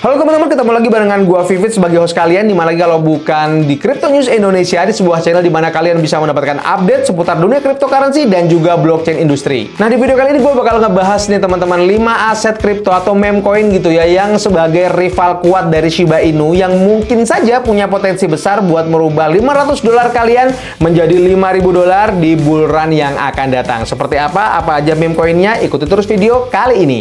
Halo teman-teman, ketemu lagi barengan gua Vivit sebagai host kalian, dimana lagi kalau bukan di Crypto News Indonesia, di sebuah channel dimana kalian bisa mendapatkan update seputar dunia cryptocurrency dan juga blockchain industri. Nah, di video kali ini gua bakal ngebahas nih teman-teman 5 aset kripto atau meme coin gitu ya, yang sebagai rival kuat dari Shiba Inu yang mungkin saja punya potensi besar buat merubah $500 kalian menjadi $5.000 di bull run yang akan datang. Seperti apa? Apa aja meme coinnya? Ikuti terus video kali ini.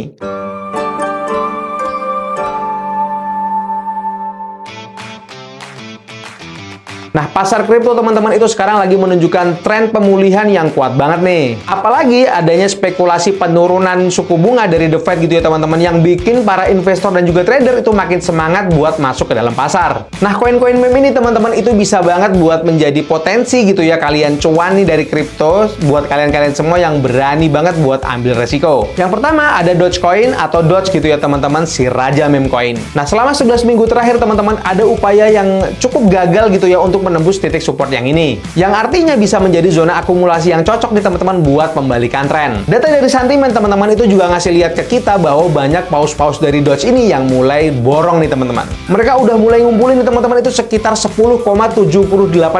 Nah, pasar kripto teman-teman itu sekarang lagi menunjukkan tren pemulihan yang kuat banget nih. Apalagi adanya spekulasi penurunan suku bunga dari The Fed gitu ya teman-teman, yang bikin para investor dan juga trader itu makin semangat buat masuk ke dalam pasar. Nah, koin-koin meme ini teman-teman itu bisa banget buat menjadi potensi gitu ya kalian cuan nih dari kripto buat kalian-kalian semua yang berani banget buat ambil resiko. Yang pertama ada Dogecoin atau Doge gitu ya teman-teman, si raja meme coin. Nah, selama 11 minggu terakhir teman-teman ada upaya yang cukup gagal gitu ya untuk menembus titik support yang ini, yang artinya bisa menjadi zona akumulasi yang cocok nih teman-teman buat membalikan tren. Data dari Sentiment teman-teman itu juga ngasih lihat ke kita bahwa banyak paus-paus dari Doge ini yang mulai borong nih teman-teman. Mereka udah mulai ngumpulin nih teman-teman itu sekitar 10,78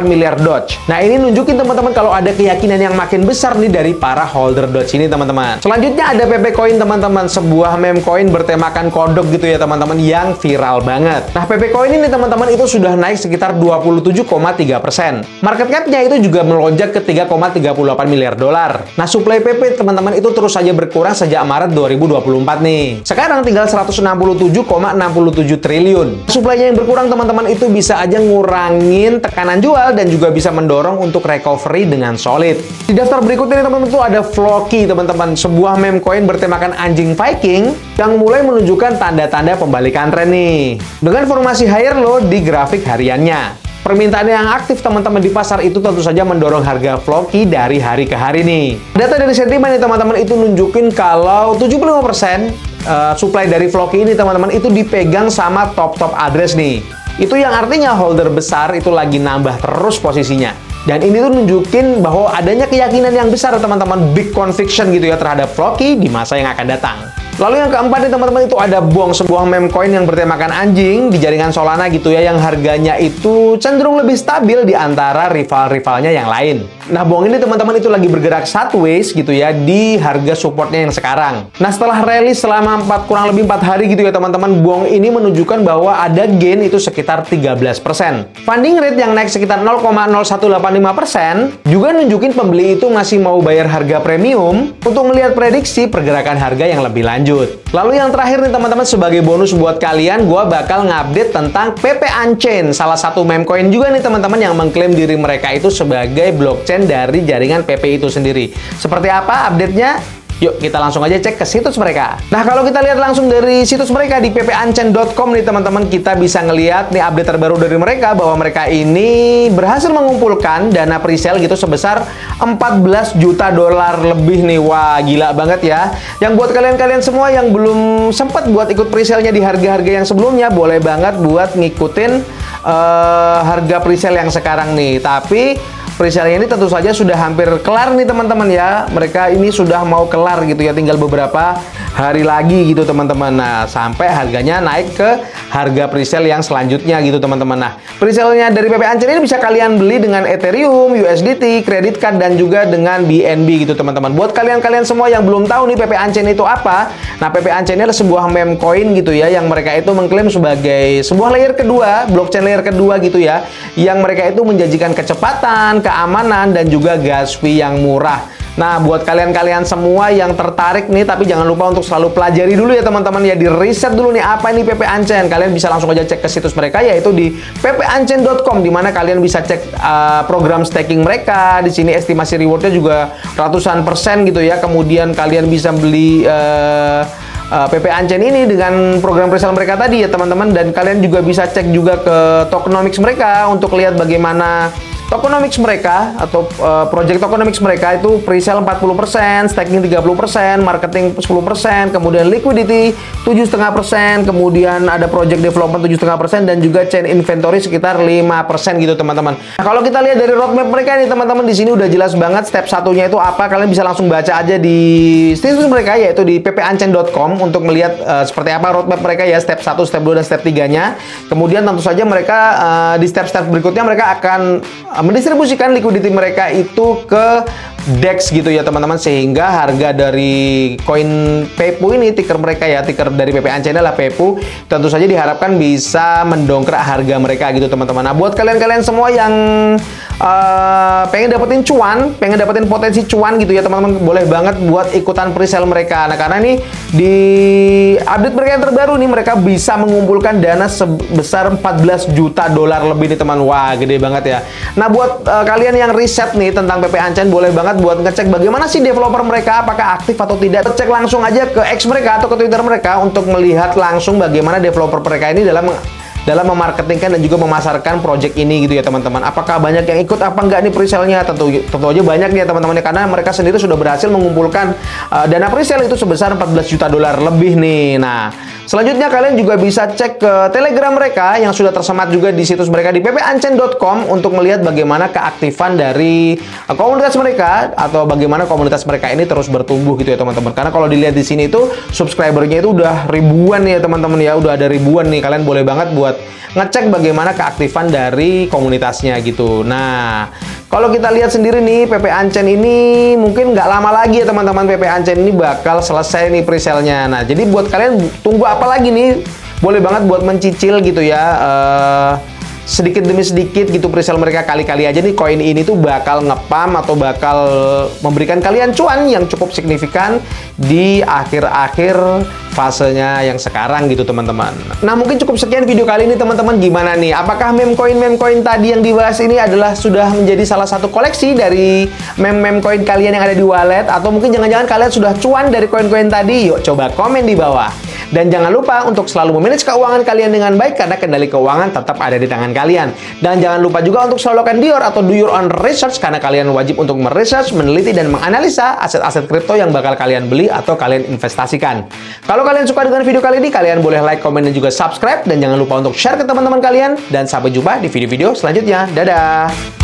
miliar Doge. Nah, ini nunjukin teman-teman kalau ada keyakinan yang makin besar nih dari para holder Doge ini teman-teman. Selanjutnya ada PP Coin teman-teman, sebuah meme coin bertemakan kodok gitu ya teman-teman, yang viral banget. Nah, PP Coin ini teman-teman itu sudah naik sekitar 27,3%. Market cap-nya itu juga melonjak ke 3,38 miliar dolar. Nah, supply PP teman-teman itu terus saja berkurang sejak Maret 2024 nih. Sekarang tinggal 167,67 triliun. Supply-nya yang berkurang teman-teman itu bisa aja ngurangin tekanan jual dan juga bisa mendorong untuk recovery dengan solid. Di daftar berikutnya nih teman-teman itu ada Floki teman-teman, sebuah meme coin bertemakan anjing Viking yang mulai menunjukkan tanda-tanda pembalikan tren nih. Dengan formasi higher low di grafik hariannya. Permintaan yang aktif teman-teman di pasar itu tentu saja mendorong harga Floki dari hari ke hari nih. Data dari Sentiment nih teman-teman itu nunjukin kalau 75% supply dari Floki ini teman-teman itu dipegang sama top-top address nih. Itu yang artinya holder besar itu lagi nambah terus posisinya. Dan ini tuh nunjukin bahwa adanya keyakinan yang besar teman-teman, big conviction gitu ya terhadap Floki di masa yang akan datang. Lalu yang keempat nih teman-teman itu ada Bong, sebuah meme coin yang bertemakan anjing di jaringan Solana gitu ya, yang harganya itu cenderung lebih stabil di antara rival-rivalnya yang lain. Nah, Bong ini teman-teman itu lagi bergerak sideways gitu ya di harga supportnya yang sekarang. Nah, setelah rally selama kurang lebih 4 hari gitu ya teman-teman, Bong ini menunjukkan bahwa ada gain itu sekitar 13%. Funding rate yang naik sekitar 0,0185% juga nunjukin pembeli itu masih mau bayar harga premium untuk melihat prediksi pergerakan harga yang lebih lanjut. Lalu yang terakhir nih teman-teman, sebagai bonus buat kalian, gua bakal ngupdate tentang PP Unchained, salah satu meme coin juga nih teman-teman yang mengklaim diri mereka itu sebagai blockchain dari jaringan PP itu sendiri. Seperti apa update-nya? Yuk kita langsung aja cek ke situs mereka. Nah, kalau kita lihat langsung dari situs mereka di ppunchained.com nih teman-teman, kita bisa ngelihat nih update terbaru dari mereka bahwa mereka ini berhasil mengumpulkan dana presale gitu sebesar 14 juta dolar lebih nih. Wah, gila banget ya. Yang buat kalian-kalian semua yang belum sempat buat ikut presale-nya di harga-harga yang sebelumnya, boleh banget buat ngikutin harga presale yang sekarang nih. Tapi presale ini tentu saja sudah hampir kelar nih teman-teman ya. Mereka ini sudah mau kelar gitu ya, tinggal beberapa hari lagi gitu teman-teman. Nah, sampai harganya naik ke harga presale yang selanjutnya gitu teman-teman. Nah, presale-nya dari PP Unchained ini bisa kalian beli dengan Ethereum, USDT, credit card, dan juga dengan BNB gitu teman-teman. Buat kalian-kalian semua yang belum tahu nih PP Unchained itu apa, nah PP Unchained ini adalah sebuah meme coin gitu ya, yang mereka itu mengklaim sebagai sebuah layer kedua, blockchain layer kedua gitu ya, yang mereka itu menjanjikan kecepatan, keamanan, dan juga gas fee yang murah. Nah, buat kalian-kalian semua yang tertarik nih, tapi jangan lupa untuk selalu pelajari dulu ya teman-teman ya, di riset dulu nih apa ini PP Unchained. Kalian bisa langsung aja cek ke situs mereka, yaitu di ppunchained.com, di mana kalian bisa cek program staking mereka. Di sini estimasi rewardnya juga ratusan persen gitu ya. Kemudian kalian bisa beli PP Unchained ini dengan program presale mereka tadi ya teman-teman, dan kalian juga bisa cek juga ke tokenomics mereka untuk lihat bagaimana tokenomics mereka atau project tokenomics mereka itu pre-sale 40%, staking 30%, marketing 10%, kemudian liquidity 7,5%, kemudian ada project development 7,5%, dan juga chain inventory sekitar 5% gitu teman-teman. Nah, kalau kita lihat dari roadmap mereka nih teman-teman, di sini udah jelas banget step satunya itu apa. Kalian bisa langsung baca aja di situs mereka, yaitu di ppancen.com, untuk melihat seperti apa roadmap mereka ya, step 1, step 2, dan step 3-nya. Kemudian tentu saja mereka di step-step berikutnya mereka akan mendistribusikan liquidity mereka itu ke DEX gitu ya teman-teman, sehingga harga dari koin Pepu ini, ticker mereka ya, ticker dari PP Ancen adalah Pepu, tentu saja diharapkan bisa mendongkrak harga mereka gitu teman-teman. Nah, buat kalian-kalian semua yang pengen dapetin cuan, pengen dapetin potensi cuan gitu ya teman-teman, boleh banget buat ikutan pre-sale mereka. Nah, karena ini di update mereka yang terbaru nih, mereka bisa mengumpulkan dana sebesar 14 juta dolar lebih nih teman. Wah, gede banget ya. Nah, buat kalian yang riset nih tentang PP Ancen, boleh banget buat ngecek bagaimana sih developer mereka, apakah aktif atau tidak. Cek langsung aja ke X mereka atau ke Twitter mereka untuk melihat langsung bagaimana developer mereka ini dalam memarketingkan dan juga memasarkan project ini gitu ya teman-teman. Apakah banyak yang ikut apa enggak nih presale-nya? Tentu aja banyak nih ya teman-teman, karena mereka sendiri sudah berhasil mengumpulkan dana presale itu sebesar 14 juta dolar lebih nih. Nah, selanjutnya kalian juga bisa cek ke Telegram mereka yang sudah tersemat juga di situs mereka di ppancen.com untuk melihat bagaimana keaktifan dari komunitas mereka, atau bagaimana komunitas mereka ini terus bertumbuh gitu ya teman-teman. Karena kalau dilihat di sini itu subscribernya itu udah ribuan nih ya teman-teman ya, udah ada ribuan nih. Kalian boleh banget buat ngecek bagaimana keaktifan dari komunitasnya gitu. Nah, kalau kita lihat sendiri nih, PP Ancen ini mungkin nggak lama lagi ya teman-teman, PP Ancen ini bakal selesai nih presale-nya. Nah, jadi buat kalian tunggu apa lagi nih? Boleh banget buat mencicil gitu ya, sedikit demi sedikit gitu presale mereka. Kali-kali aja nih koin ini tuh bakal ngepam atau bakal memberikan kalian cuan yang cukup signifikan di akhir-akhir fasenya yang sekarang gitu teman-teman. Nah, mungkin cukup sekian video kali ini teman-teman. Gimana nih? Apakah meme coin tadi yang dibahas ini adalah sudah menjadi salah satu koleksi dari meme coin kalian yang ada di wallet, atau mungkin jangan-jangan kalian sudah cuan dari koin-koin tadi? Yuk coba komen di bawah. Dan jangan lupa untuk selalu memanage keuangan kalian dengan baik, karena kendali keuangan tetap ada di tangan kalian. Dan jangan lupa juga untuk selalu lakukan do your own research, karena kalian wajib untuk meresearch, meneliti, dan menganalisa aset-aset kripto yang bakal kalian beli atau kalian investasikan. Kalau kalian suka dengan video kali ini, kalian boleh like, komen, dan juga subscribe. Dan jangan lupa untuk share ke teman-teman kalian. Dan sampai jumpa di video-video selanjutnya. Dadah!